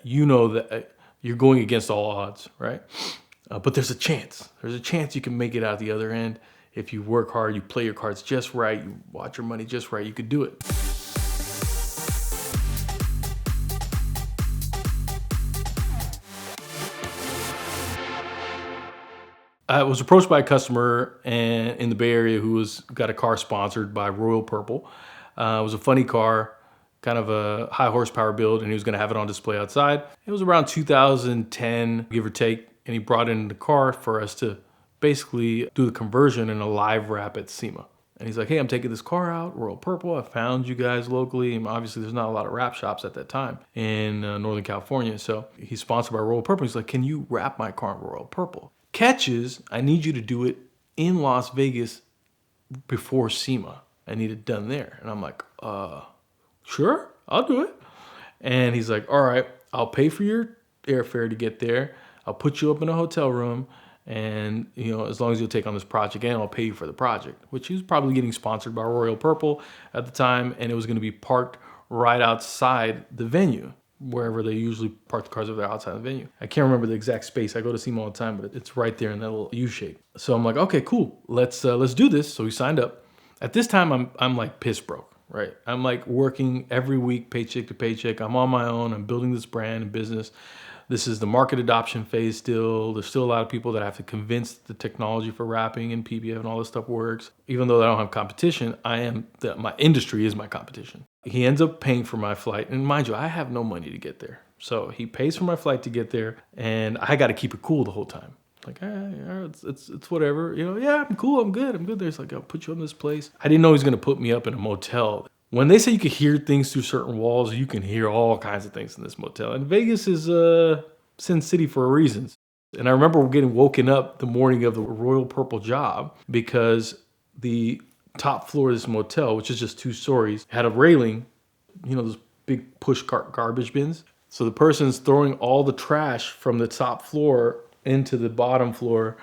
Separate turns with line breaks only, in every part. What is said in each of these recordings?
you know that you're going against all odds, right? But there's a chance. There's a chance you can make it out the other end. If you work hard, you play your cards just right, you watch your money just right, you could do it. I was approached by a customer in the Bay Area who got a car sponsored by Royal Purple. It was a funny car, kind of a high horsepower build, and he was going to have it on display outside. It was around 2010, give or take, and he brought in the car for us to basically do the conversion in a live wrap at SEMA. And he's like, hey, I'm taking this car out, Royal Purple. I found you guys locally. And obviously, there's not a lot of wrap shops at that time in Northern California. So he's sponsored by Royal Purple. He's like, can you wrap my car in Royal Purple? Catches, I need you to do it in Las Vegas before SEMA. I need it done there. And I'm like, sure, I'll do it. And he's like, all right, I'll pay for your airfare to get there. I'll put you up in a hotel room. And, as long as you'll take on this project, and I'll pay you for the project, which he was probably getting sponsored by Royal Purple at the time. And it was going to be parked right outside the venue, wherever they usually park the cars, if they're outside the venue. I can't remember the exact space. I go to SEMA all the time, but it's right there in that little U shape. So I'm like, okay, cool. Let's do this. So we signed up. At this time, I'm like piss broke, right? I'm like working every week, paycheck to paycheck. I'm on my own. I'm building this brand and business. This is the market adoption phase still. There's still a lot of people that I have to convince the technology for wrapping and PBF and all this stuff works. Even though I don't have competition, my industry is my competition. He ends up paying for my flight. And mind you, I have no money to get there. So he pays for my flight to get there, and I got to keep it cool the whole time. Like, it's whatever. Yeah, I'm cool. I'm good. There's like, I'll put you in this place. I didn't know he was going to put me up in a motel. When they say you can hear things through certain walls, you can hear all kinds of things in this motel. And Vegas is Sin City for a reason. And I remember getting woken up the morning of the Royal Purple job because the top floor of this motel, which is just 2 stories, had a railing, those big push cart garbage bins. So the person's throwing all the trash from the top floor into the bottom floor,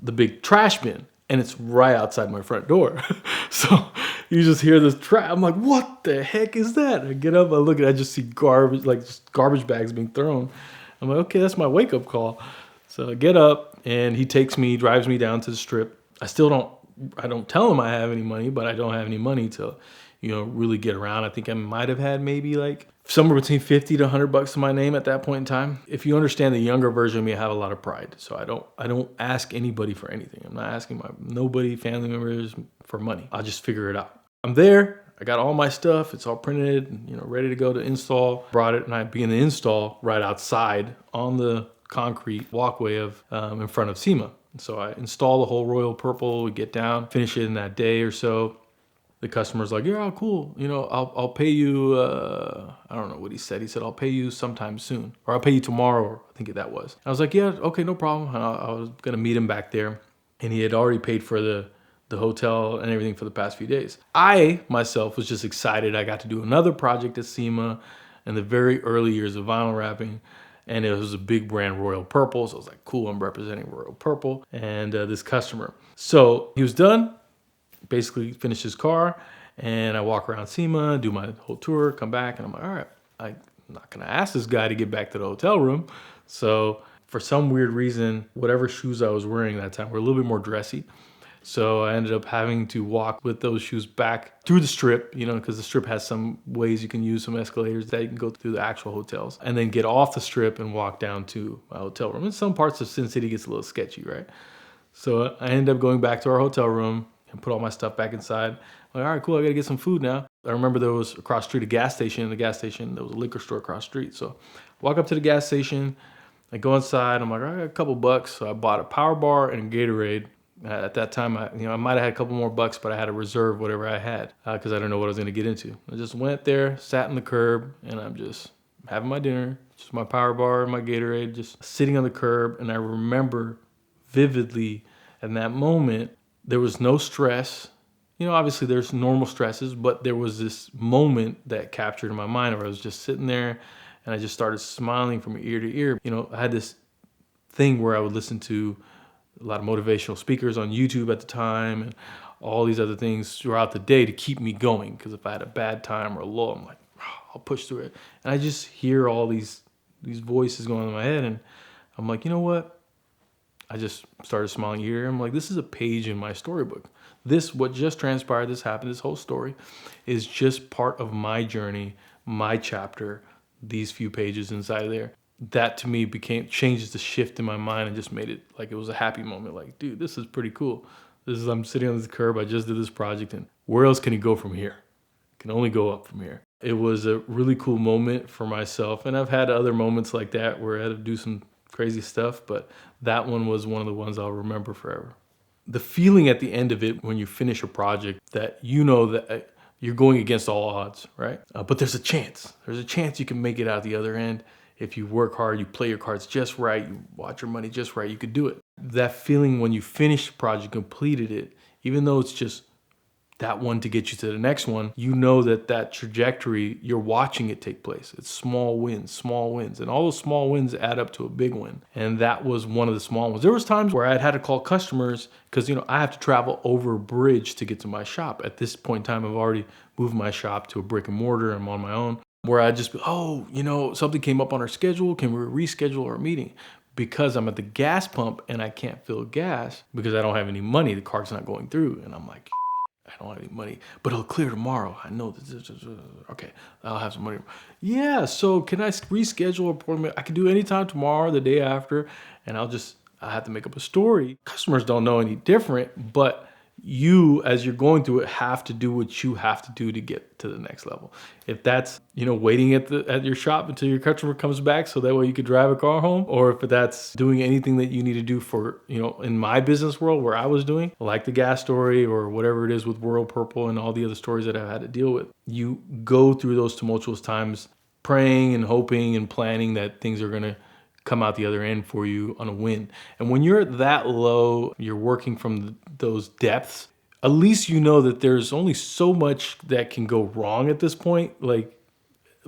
the big trash bin. And it's right outside my front door. So you just hear this trash. I'm like, what the heck is that? I get up, I look, and I just see garbage, like just garbage bags being thrown. I'm like, okay, that's my wake-up call. So I get up, and he drives me down to the Strip. I don't tell him I have any money, but I don't have any money to, really get around. I think I might have had maybe like somewhere between $50 to $100 to my name at that point in time. If you understand the younger version of me, I have a lot of pride. So I don't ask anybody for anything. I'm not asking nobody, family members for money. I'll just figure it out. I'm there. I got all my stuff. It's all printed, ready to go to install. Brought it, and I began the install right outside on the concrete walkway in front of SEMA. So I install the whole Royal Purple. We get down, finish it in that day or so. The customer's like, yeah, cool. I'll pay you, I don't know what he said. He said, I'll pay you sometime soon, or I'll pay you tomorrow, I think that was. I was like, yeah, okay, no problem. And I was going to meet him back there, and he had already paid for the hotel and everything for the past few days. I, myself, was just excited. I got to do another project at SEMA in the very early years of vinyl wrapping, and it was a big brand, Royal Purple. So I was like, cool, I'm representing Royal Purple and this customer. So he was done. Basically finished his car, and I walk around SEMA, do my whole tour, come back, and I'm like, all right, I'm not going to ask this guy to get back to the hotel room. So for some weird reason, whatever shoes I was wearing that time were a little bit more dressy. So I ended up having to walk with those shoes back through the Strip, because the Strip has some ways you can use some escalators that you can go through the actual hotels, and then get off the Strip and walk down to my hotel room. In some parts of Sin City gets a little sketchy, right? So I ended up going back to our hotel room and put all my stuff back inside. I'm like, all right, cool, I gotta get some food now. I remember there was across the street a gas station. In the gas station, there was a liquor store across the street. So walk up to the gas station, I go inside, I'm like, I got a couple bucks. So I bought a Power Bar and a Gatorade. At that time, I might have had a couple more bucks, but I had to reserve whatever I had because I didn't know what I was gonna get into. I just went there, sat on the curb, and I'm just having my dinner, just my Power Bar and my Gatorade, just sitting on the curb. And I remember vividly in that moment, there was no stress. Obviously there's normal stresses, but there was this moment that captured in my mind where I was just sitting there and I just started smiling from ear to ear. I had this thing where I would listen to a lot of motivational speakers on YouTube at the time and all these other things throughout the day to keep me going. Because if I had a bad time or a lull, I'm like, I'll push through it. And I just hear all these these voices going in my head, and I'm like, you know what? I just started smiling here. I'm like, this is a page in my storybook. What just transpired, this happened, this whole story is just part of my journey, my chapter, these few pages inside there. That to me changes the shift in my mind and just made it like it was a happy moment. Like, dude, this is pretty cool. I'm sitting on this curb. I just did this project, and where else can it go from here? It can only go up from here. It was a really cool moment for myself. And I've had other moments like that where I had to do some crazy stuff, but that one was one of the ones I'll remember forever. The feeling at the end of it when you finish a project that you know that you're going against all odds, right? But there's a chance. There's a chance you can make it out the other end. If you work hard, you play your cards just right, you watch your money just right, you could do it. That feeling when you finish the project, completed it, even though it's just that one to get you to the next one, you know that trajectory, you're watching it take place. It's small wins. And all those small wins add up to a big win. And that was one of the small ones. There was times where I'd had to call customers because, I have to travel over a bridge to get to my shop. At this point in time, I've already moved my shop to a brick and mortar. I'm on my own. Where I'd just be, something came up on our schedule. Can we reschedule our meeting? Because I'm at the gas pump and I can't fill gas because I don't have any money. The card's not going through. And I'm like, I don't have any money, but it'll clear tomorrow. I know this. Okay, I'll have some money. Yeah, so can I reschedule an appointment? I can do anytime tomorrow, the day after, and I have to make up a story. Customers don't know any different, but you, as you're going through it, have to do what you have to do to get to the next level. If that's, waiting at your shop until your customer comes back so that way you could drive a car home, or if that's doing anything that you need to do for, in my business world where I was doing, like the gas story or whatever it is with World Purple and all the other stories that I've had to deal with, you go through those tumultuous times praying and hoping and planning that things are going to come out the other end for you on a win. And when you're that low, you're working from those depths, at least you know that there's only so much that can go wrong at this point. Like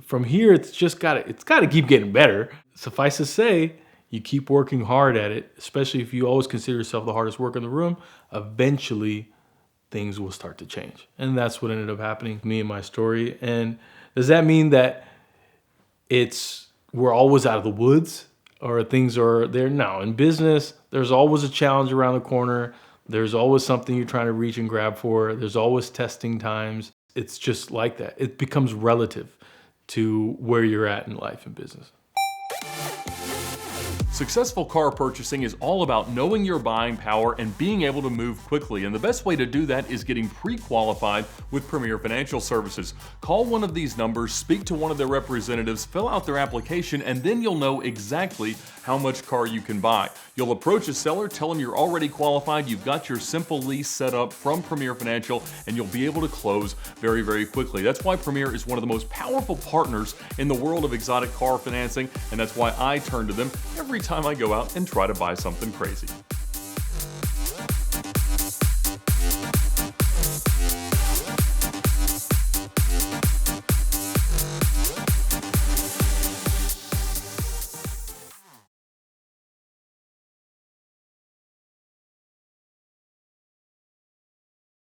from here, it's got to keep getting better. Suffice to say, you keep working hard at it, especially if you always consider yourself the hardest worker in the room, eventually things will start to change. And that's what ended up happening to me in my story. And does that mean that we're always out of the woods? Or things are there? No, in business, there's always a challenge around the corner. There's always something you're trying to reach and grab for. There's always testing times. It's just like that. It becomes relative to where you're at in life and business.
Successful car purchasing is all about knowing your buying power and being able to move quickly. And the best way to do that is getting pre-qualified with Premier Financial Services. Call one of these numbers, speak to one of their representatives, fill out their application, and then you'll know exactly how much car you can buy. You'll approach a seller, tell them you're already qualified, you've got your simple lease set up from Premier Financial, and you'll be able to close very, very quickly. That's why Premier is one of the most powerful partners in the world of exotic car financing, and that's why I turn to them every time I go out and try to buy something crazy.